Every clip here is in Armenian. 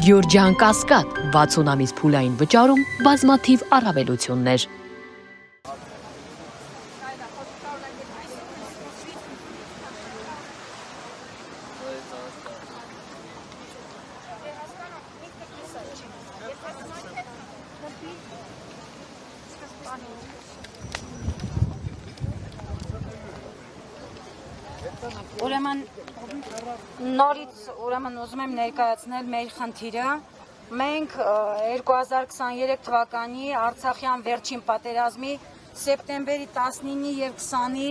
Գյորջյան Կասկադ 60 ամիս փուլային վճարում բազմաթիվ առավելություններ։ Ուրեմն նորից ուզում եմ ներկայացնել մեր խնդիրը։ Մենք 2023 թվականի Արցախյան վերջին պատերազմի սեպտեմբերի 19-ի եւ 20-ի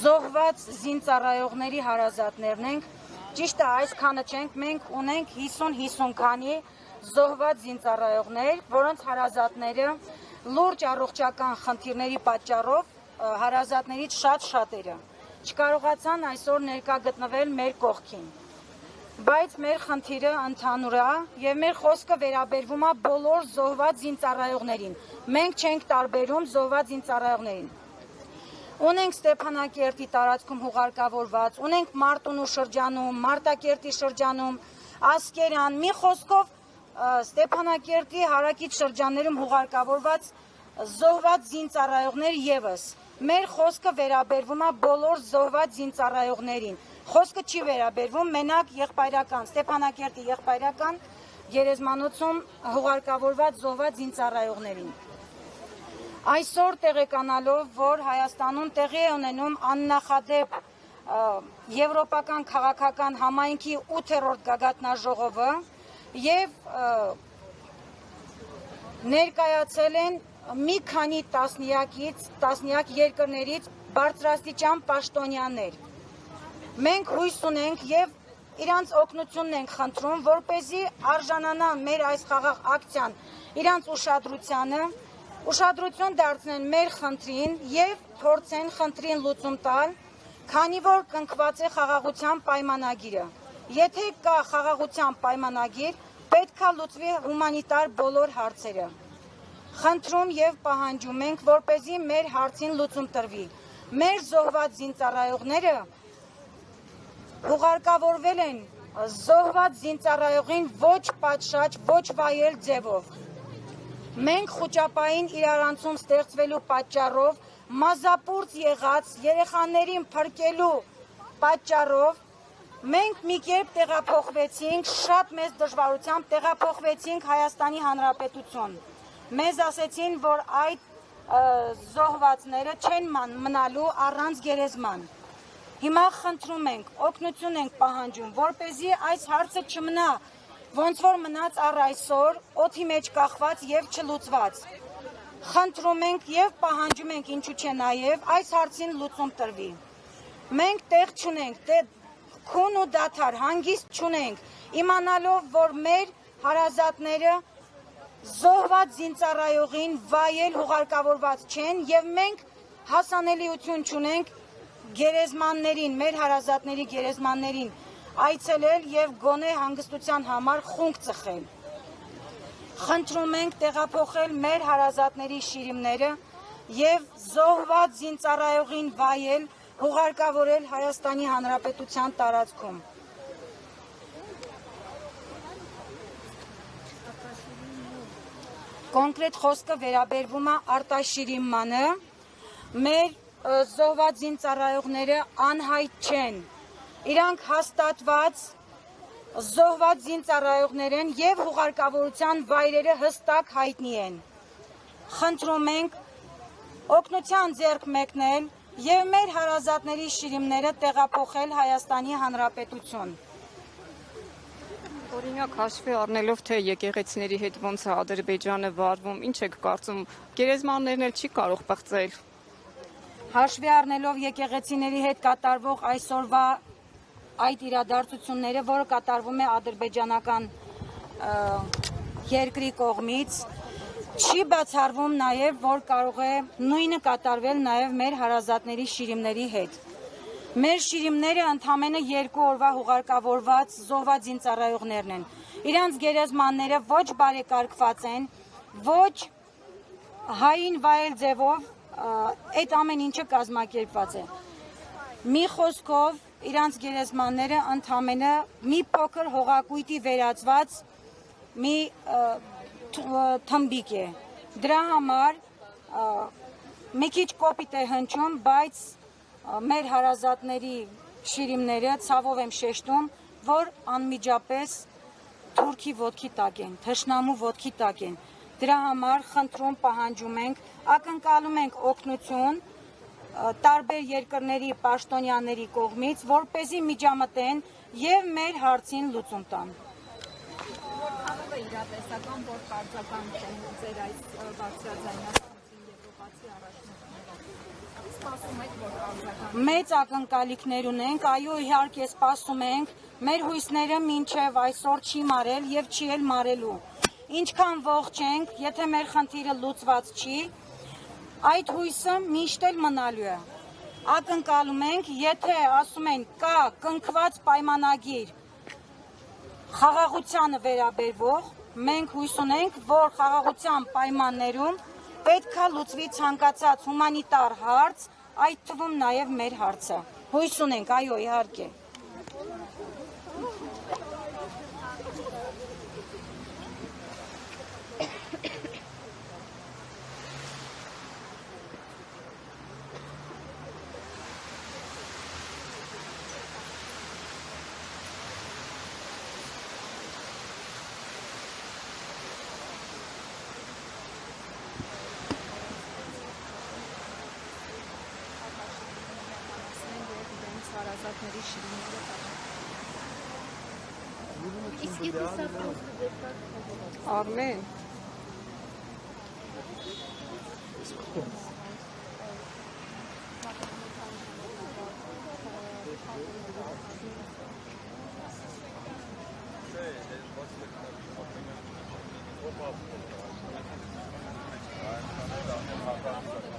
զոհված զինծառայողների հարազատներն ենք։ Ճիշտ է, այսքանը չենք, մենք ունենք 50 քանի զոհված զինծառայողներ, որոնց հարազատները լուրջ առողջական խնդիրների պատճառով հարազատներից շատերը չկարողացան այսօր ներկա գտնվել մեր կողքին, բայց մեր խնդիրը ընդհանուր է եւ մեր խոսքը վերաբերվում է բոլոր զոհված զինծառայողներին։ Մենք չենք տարբերում զոհված զինծառայողներին։ Ունենք Ստեփանակերտի տարածքում հուղարկավորված, ունենք Մարտունու շրջանում, Մարտակերտի շրջանում, Ասկերան, մի խոսքով Ստեփանակերտի հարակից շրջաններում հուղարկավորված զոհված զինծառայողներ եւս։ Մեր խոսքը վերաբերվում է բոլոր զոհված զինծառայողներին։ Խոսքը չի վերաբերվում մենակ եղբայրական, Ստեփանակերտի եղբայրական գերեզմանոցում հուղարկավորված զոհված զինծառայողներին։ Այսօր տեղեկանալով, որ Հայաստանում տեղի է ունենում աննախադեպ եվրոպական քաղաքական համայնքի 8-րդ գագաթնաժողովը եւ ներկայացել են մի քանի տասնյակ երկրներից բարձրաստիճան պաշտոնյաներ։ Մենք հույս ունենք եւ իրանց օգնությունն ենք խնդրում, որպեսզի արժանանան մեր այս խաղաղ ակցիան իրանց ուշադրություն դարձնեն մեր խնդրին եւ փորձեն խնդրին լուծում տալ, քանի որ կնքված է խաղաղության պայմանագիրը։ Եթե կա խաղաղության պայմանագիր, պետք է լուծվի հումանիտար բոլոր հարցերը։ Խնդրում եւ պահանջում ենք, որպեսզի մեր հարցին լուծում տրվի։ Մեր զոհված զինծառայողները հուղարկավորվել են զոհված զինծառայողին ոչ պատշաճ, ոչ վայել ձևով։ Մենք խոճապային իրարանցում ստեղծվելու պատճառով, մազապուրծ եղած երեխաներին փրկելու պատճառով մենք մի կերպ տեղափոխվեցինք, շատ մեծ դժվարությամբ տեղափոխվեցինք Հայաստանի Հանրապետություն։ Մեզ ասեցին, որ այդ զոհվածները չեն մնալու առանց գերեզման։ Հիմա խնդրում ենք, օգնություն ենք պահանջում, որպեսզի այս հարցը չմնա, ոնց որ մնաց առ այսօր, օդի մեջ կախված եւ չլուծված։ Խնդրում ենք եւ պահանջում ենք, ինչու՞ չէ նաեւ այս հարցին լուծում տրվի։ Մենք տեղ չունենք, քուն ու դադար հանգիստ չունենք, իմանալով, որ մեր հարազատները զոհված զինծառայողին վայել հուղարկավորված չեն եւ մենք հասանելիություն չունենք գերեզմաններին, մեր հարազատների գերեզմաններին այցելել եւ գոնե հանգստության համար խունկ ծխել։ Խնդրում ենք տեղափոխել մեր հարազատների շիրիմները եւ զոհված զինծառայողին վայել հուղարկավորել Հայաստանի Հանրապետության տարածքում։ Կոնկրետ խոսքը վերաբերվում է արտաշիրիմանը, մեր զոհված զինծառայողները անհայտ չեն, իրանք հաստատված զոհված զինծառայողներ են եւ հուղարկավորության վայրերը հստակ հայտնի են։ Խնդրում ենք օգնության ձեռք մեկնել եւ մեր հարազատների շիրիմները տեղափոխել Հայաստանի Հանրապետություն։ Օրինակ հաշվի առնելով, թե եկեղեցիների հետ ոնց է Ադրբեջանը վարվում, ինչ եք կարծում, գերեզմաններն էլ չի կարող պղծել։ Հաշվի առնելով եկեղեցիների հետ կատարվող այսօրվա այդ իրադարձությունները, որը կատարվում է ադրբեջանական երկրի կողմից, չի բացառվում նաև, որ կարող է նույնը կատարվել նաև մեր հարազատների շիրիմների հետ։ Մեր շիրիմները ընդամենը 2 օրվա հուղարկավորված զոհված զինծառայողներն են։ Իրանց գերեզմանները ոչ բարեկարգված են, ոչ հային վայել ձևով այդ ամեն ինչը կազմակերպված է։ Մի խոսքով իրանց գերեզմանները ընդամենը մի փոքր հողակույտի վերածված մի թմբիկ է։ Դրա համար մի քիչ կոպիտ է հնչում, բայց մեր հարազատների շիրիմները ցավով եմ շեշտում, որ անմիջապես թուրքի ոտքի տակ են, թշնամու ոտքի տակ են։ Դրա համար խնդրում պահանջում ենք, ակնկալում ենք օգնություն տարբեր երկրների պաշտոնյաների կողմից, որպեսզի միջամտեն եւ մեր հարցին լուծում տան։ Որքանով է իրատեսական, որ կարծական չեն ձեր այս բարձրաձայնացին եվրոպացի առաջնորդները։ Սպասում եք, որ կարծական Մեծ ակնկալիքներ ունենք, այո, իհարկե սպասում ենք, մեր հույսները մինչև այսօր չի մարել եւ չի էլ մարելու։ Ինչքան ողջ ենք, եթե մեր խնդիրը լուծված չի, այդ հույսը միշտ էլ մնալու է։ Ակնկալում ենք, եթե ասում են կա կնքված պայմանագիր խաղաղությանը վերաբերվող, մենք հույս ունենք, որ խաղաղության պայմաններում պետք է լուծվի ցանկացած հումանիտար հարց, այդ թվում նաև մեր հարցը։ Հույս ունենք, այո, իհարկե։ Արմեն Opa.